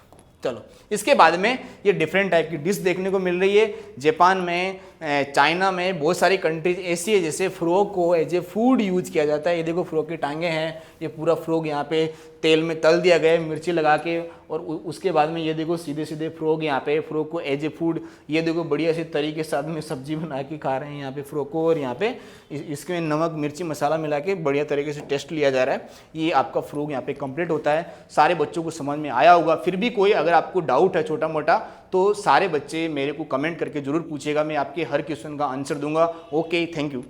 A: चलो, इसके बाद में ये डिफरेंट टाइप की डिश देखने को मिल रही है। जापान में, चाइना में, बहुत सारी कंट्रीज ऐसी है जैसे फ्रॉग को एज ए फूड यूज किया जाता है। ये देखो फ्रॉग की टांगे हैं, ये पूरा फ्रॉग यहाँ पे तेल में तल दिया गया है मिर्ची लगा के, और उसके बाद में ये देखो सीधे सीधे फ्रॉग यहाँ पे फ्रॉग को एज ए फूड, ये देखो बढ़िया सी तरीके से आदमी सब्जी बना के खा रहे हैं यहाँ पे फ्रॉग को, और यहाँ पे इसके नमक मिर्ची मसाला मिला के बढ़िया तरीके से टेस्ट लिया जा रहा है। ये आपका फ्रॉग यहाँ पे कंप्लीट होता है। सारे बच्चों को समझ में आया होगा। फिर भी कोई अगर आपको डाउट है छोटा मोटा, तो सारे बच्चे मेरे को कमेंट करके जरूर पूछेगा, मैं आपके हर क्वेश्चन का आंसर दूंगा। Okay, thank you.